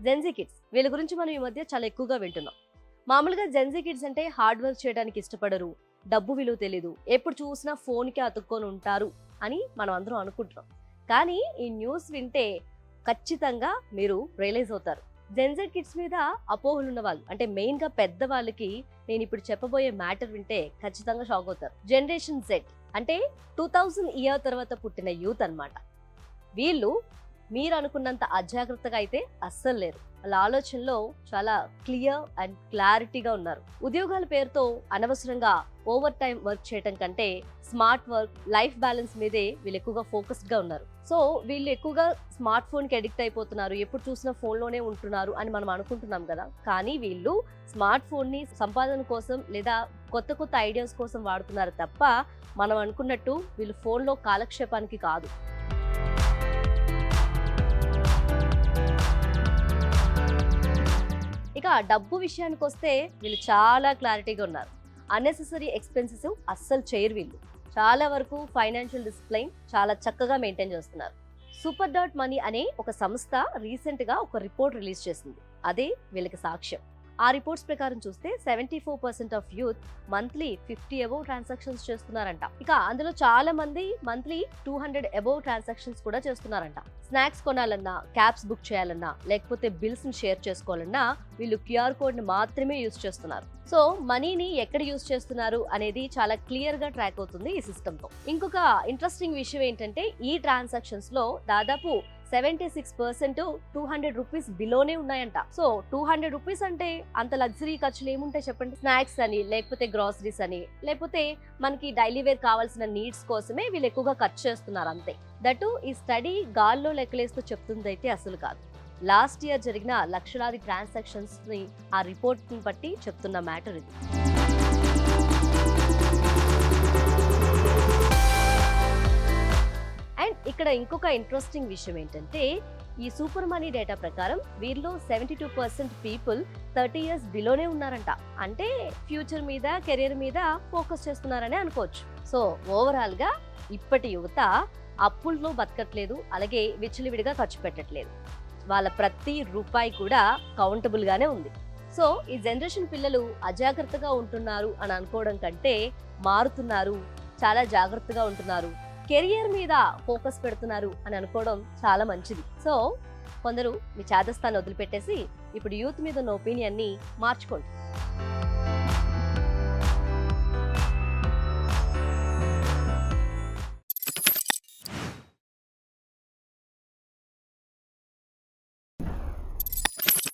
Gen Z kids వీళ్ళ గురించి మనం ఈ మధ్య చాలా ఎక్కువగా వింటున్నాం. మామూలుగా జెన్జీ కిడ్స్ అంటే హార్డ్ వర్క్ చేయడానికి ఇష్టపడరు, డబ్బు విలువ తెలీదు, ఎప్పుడు చూసినా ఫోన్కి అతుక్కొని ఉంటారు అని మనం అందరం అనుకుంటున్నాం. కానీ ఈ న్యూస్ వింటే ఖచ్చితంగా మీరు రియలైజ్ అవుతారు. జెన్జీ కిడ్స్ మీద అపోహలు ఉన్న వాళ్ళు అంటే మెయిన్ గా పెద్ద వాళ్ళకి నేను ఇప్పుడు చెప్పబోయే మ్యాటర్ వింటే ఖచ్చితంగా షాక్ అవుతారు. జనరేషన్ జెడ్ అంటే 2000 ఇయర్ తర్వాత పుట్టిన యూత్ అన్నమాట. వీళ్ళు మీరు అనుకున్నంత అజాగ్రత్తగా అయితే అస్సలు లేరు. వాళ్ళ ఆలోచనలో చాలా క్లియర్ అండ్ క్లారిటీగా ఉన్నారు. ఉద్యోగాల పేరుతో అనవసరంగా ఓవర్ టైం వర్క్ చేయటం కంటే స్మార్ట్ వర్క్, లైఫ్ బ్యాలెన్స్ మీదే వీళ్ళు ఎక్కువగా ఫోకస్డ్ గా ఉన్నారు. సో వీళ్ళు ఎక్కువగా స్మార్ట్ ఫోన్ కి అడిక్ట్ అయిపోతున్నారు, ఎప్పుడు చూసినా ఫోన్ లోనే ఉంటున్నారు అని మనం అనుకుంటున్నాం కదా. కానీ వీళ్ళు స్మార్ట్ ఫోన్ ని సంపాదన కోసం లేదా కొత్త కొత్త ఐడియాస్ కోసం వాడుతున్నారు తప్ప మనం అనుకున్నట్టు వీళ్ళు ఫోన్ లో కాలక్షేపానికి కాదు. ఇక డబ్బు విషయానికి వస్తే వీళ్ళు చాలా క్లారిటీగా ఉన్నారు. అన్నెసెసరీ ఎక్స్పెన్సెస్ అస్సలు చేయరు వీళ్ళు. చాలా వరకు ఫైనాన్షియల్ డిసిప్లైన్ చాలా చక్కగా మెయింటైన్ చేస్తున్నారు. సూపర్ డాట్ మనీ అనే ఒక సంస్థ రీసెంట్ గా ఒక రిపోర్ట్ రిలీజ్ చేసింది. అదే వీళ్ళకి సాక్ష్యం. ఆ రిపోర్ట్స్ ప్రకారం చూస్తే 74% of youth monthly 50 above transactions చేస్తున్నారంట. ఇక అందులో చాలా మంది మంత్లీ 200 అబోవ్ ట్రాన్సాక్షన్స్ కూడా చేస్తున్నారంట. స్నాక్స్ కొనాలన్నా, క్యాబ్స్ బుక్ చేయాలన్నా, లేకపోతే బిల్స్ ని షేర్ చేసుకోవాలన్నా వీళ్ళు క్యూఆర్ కోడ్ ని మాత్రమే యూజ్ చేస్తున్నారు. సో మనీని ఎక్కడ యూజ్ చేస్తున్నారు అనేది చాలా క్లియర్ గా ట్రాక్ అవుతుంది ఈ సిస్టమ్ తో. ఇంకొక ఇంట్రెస్టింగ్ విషయం ఏంటంటే ఈ ట్రాన్సాక్షన్స్ లో దాదాపు 76% 200 రూపీస్ బిలోనే ఉన్నాయంట. సో 200 రూపీస్ అంటే అంత లగ్జరీ ఖర్చులు ఏముంటాయి చెప్పండి. స్నాక్స్ అని, లేకపోతే గ్రాసరీస్ అని, లేకపోతే మనకి డైలీ వేర్ కావాల్సిన నీడ్స్ కోసమే వీళ్ళు ఎక్కువగా ఖర్చు చేస్తున్నారు అంతే. దట్టు ఈ స్టడీ గాల్లో లెక్కలేస్తూ చెప్తుంది అయితే అసలు కాదు. లాస్ట్ ఇయర్ జరిగిన లక్షలాది ట్రాన్సాక్షన్స్ ని ఆ రిపోర్ట్ ని బట్టి చెప్తున్న మ్యాటర్ ఇది. అండ్ ఇక్కడ ఇంకొక ఇంట్రెస్టింగ్ విషయం ఏంటంటే ఈ సూపర్ మనీ డేటా ప్రకారం వీరిలో 72% పీపుల్ 30 ఇయర్స్ బిలోనే ఉన్నారంట. అంటే ఫ్యూచర్ మీద, కెరీర్ మీద ఫోకస్ చేస్తున్నారని అనుకోవచ్చు. సో ఓవరాల్ గా ఇప్పటి యువత అప్పుల్లో బతకట్లేదు, అలాగే విచ్చలవిడిగా ఖర్చు పెట్టట్లేదు. వాళ్ళ ప్రతి రూపాయి కూడా కౌంటబుల్ గానే ఉంది. సో ఈ జనరేషన్ పిల్లలు అజాగ్రత్తగా ఉంటున్నారు అని అనుకోవడం కంటే మారుతున్నారు, చాలా జాగ్రత్తగా ఉంటున్నారు, కెరియర్ మీద ఫోకస్ పెడుతున్నారు అని అనుకోవడం చాలా మంచిది. సో కొందరు మీ చేదస్తాన్ని వదిలిపెట్టేసి ఇప్పుడు యూత్ మీద ఉన్న ఒపీనియన్ని మార్చుకోండి.